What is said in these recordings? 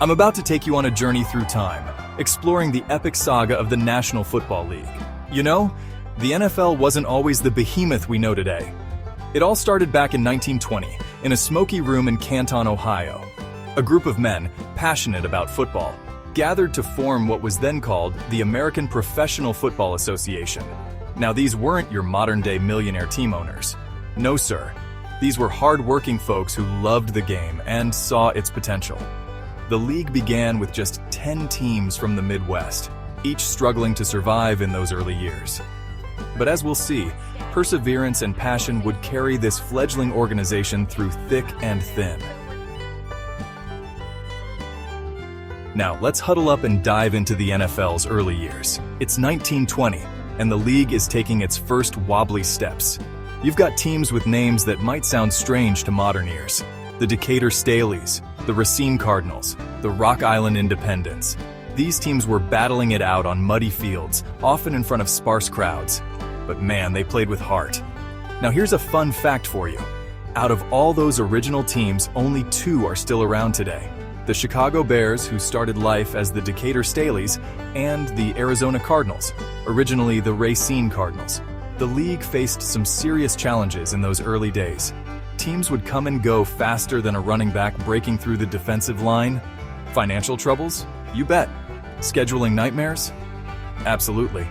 I'm about to take you on a journey through time, exploring the epic saga of the National Football League. You know, the NFL wasn't always the behemoth we know today. It all started back in 1920, in a smoky room in Canton, Ohio. A group of men, passionate about football, gathered to form what was then called the American Professional Football Association. Now, these weren't your modern-day millionaire team owners. No, sir. These were hard-working folks who loved the game and saw its potential. The league began with just 10 teams from the Midwest, each struggling to survive in those early years. But as we'll see, perseverance and passion would carry this fledgling organization through thick and thin. Now, let's huddle up and dive into the NFL's early years. It's 1920, and the league is taking its first wobbly steps. You've got teams with names that might sound strange to modern ears. The Decatur Staleys, the Racine Cardinals, the Rock Island Independents. These teams were battling it out on muddy fields, often in front of sparse crowds. But man, they played with heart. Now here's a fun fact for you. Out of all those original teams, only 2 are still around today. The Chicago Bears, who started life as the Decatur Staleys, and the Arizona Cardinals, originally the Racine Cardinals. The league faced some serious challenges in those early days. Teams would come and go faster than a running back breaking through the defensive line. Financial troubles? You bet. Scheduling nightmares? Absolutely.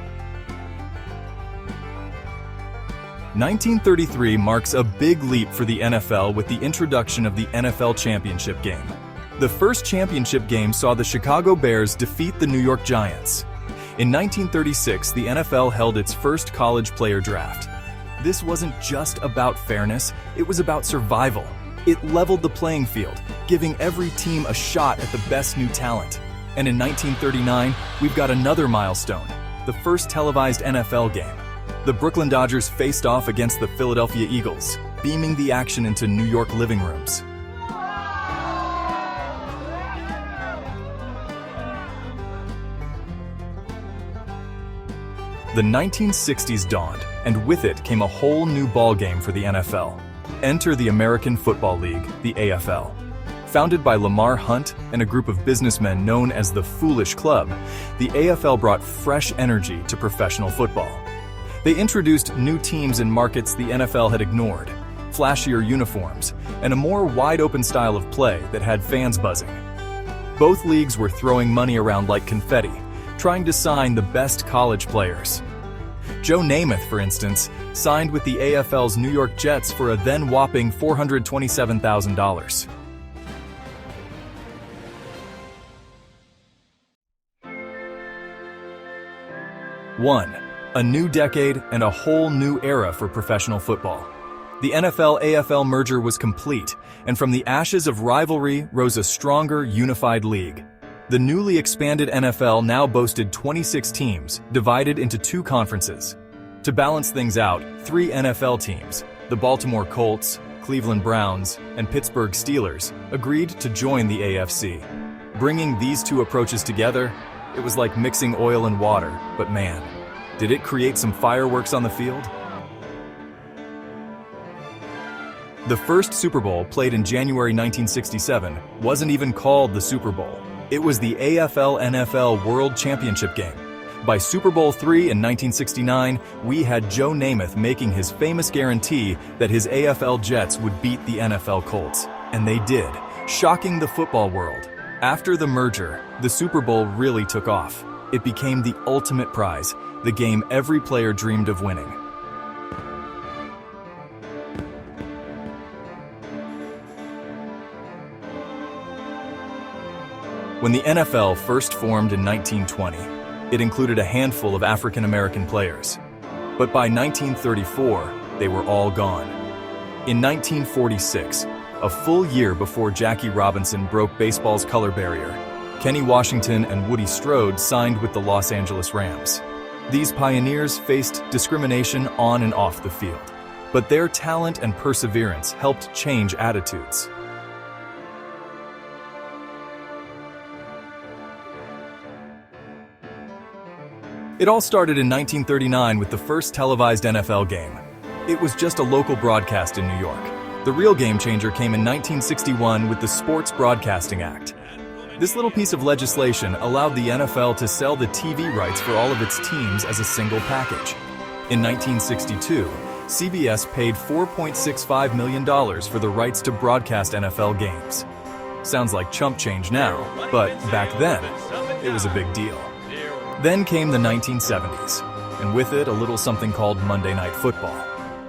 1933 marks a big leap for the NFL with the introduction of the NFL Championship game. The first championship game saw the Chicago Bears defeat the New York Giants. In 1936, the NFL held its first college player draft. This wasn't just about fairness, it was about survival. It leveled the playing field, giving every team a shot at the best new talent. And in 1939, we've got another milestone, the first televised NFL game. The Brooklyn Dodgers faced off against the Philadelphia Eagles, beaming the action into New York living rooms. The 1960s dawned, and with it came a whole new ballgame for the NFL. Enter the American Football League, the AFL. Founded by Lamar Hunt and a group of businessmen known as the Foolish Club, the AFL brought fresh energy to professional football. They introduced new teams in markets the NFL had ignored, flashier uniforms, and a more wide-open style of play that had fans buzzing. Both leagues were throwing money around like confetti, trying to sign the best college players. Joe Namath, for instance, signed with the AFL's New York Jets for a then whopping $427,000. A new decade and a whole new era for professional football. The NFL-AFL merger was complete, and from the ashes of rivalry rose a stronger, unified league. The newly expanded NFL now boasted 26 teams, divided into 2 conferences. To balance things out, 3 NFL teams, the Baltimore Colts, Cleveland Browns, and Pittsburgh Steelers, agreed to join the AFC. Bringing these 2 approaches together, it was like mixing oil and water, but man, did it create some fireworks on the field? The first Super Bowl, played in January 1967, wasn't even called the Super Bowl. It was the AFL-NFL World Championship game. By Super Bowl III in 1969, we had Joe Namath making his famous guarantee that his AFL Jets would beat the NFL Colts. And they did, shocking the football world. After the merger, the Super Bowl really took off. It became the ultimate prize, the game every player dreamed of winning. When the NFL first formed in 1920, it included a handful of African American players. But by 1934, they were all gone. In 1946, a full year before Jackie Robinson broke baseball's color barrier, Kenny Washington and Woody Strode signed with the Los Angeles Rams. These pioneers faced discrimination on and off the field, but their talent and perseverance helped change attitudes. It all started in 1939 with the first televised NFL game. It was just a local broadcast in New York. The real game changer came in 1961 with the Sports Broadcasting Act. This little piece of legislation allowed the NFL to sell the TV rights for all of its teams as a single package. In 1962, CBS paid $4.65 million for the rights to broadcast NFL games. Sounds like chump change now, but back then, it was a big deal. Then came the 1970s, and with it a little something called Monday Night Football.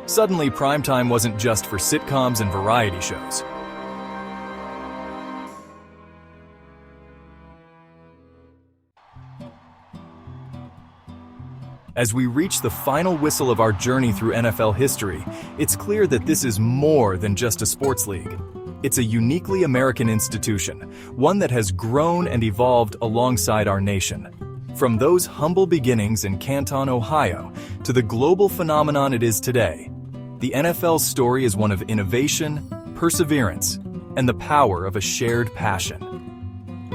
Suddenly, primetime wasn't just for sitcoms and variety shows. As we reach the final whistle of our journey through NFL history, it's clear that this is more than just a sports league. It's a uniquely American institution, one that has grown and evolved alongside our nation. From those humble beginnings in Canton, Ohio, to the global phenomenon it is today, the NFL's story is one of innovation, perseverance, and the power of a shared passion.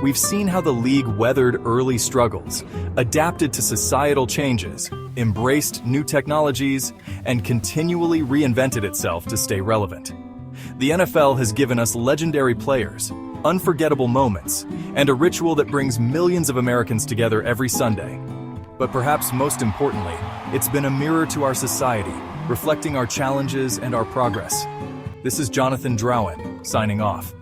We've seen how the league weathered early struggles, adapted to societal changes, embraced new technologies, and continually reinvented itself to stay relevant. The NFL has given us legendary players, unforgettable moments, and a ritual that brings millions of Americans together every Sunday. But perhaps most importantly, it's been a mirror to our society, reflecting our challenges and our progress. This is Jonathan Drowan, signing off.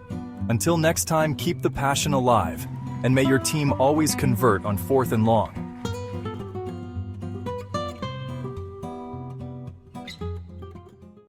Until next time, keep the passion alive, and may your team always convert on 4th and long.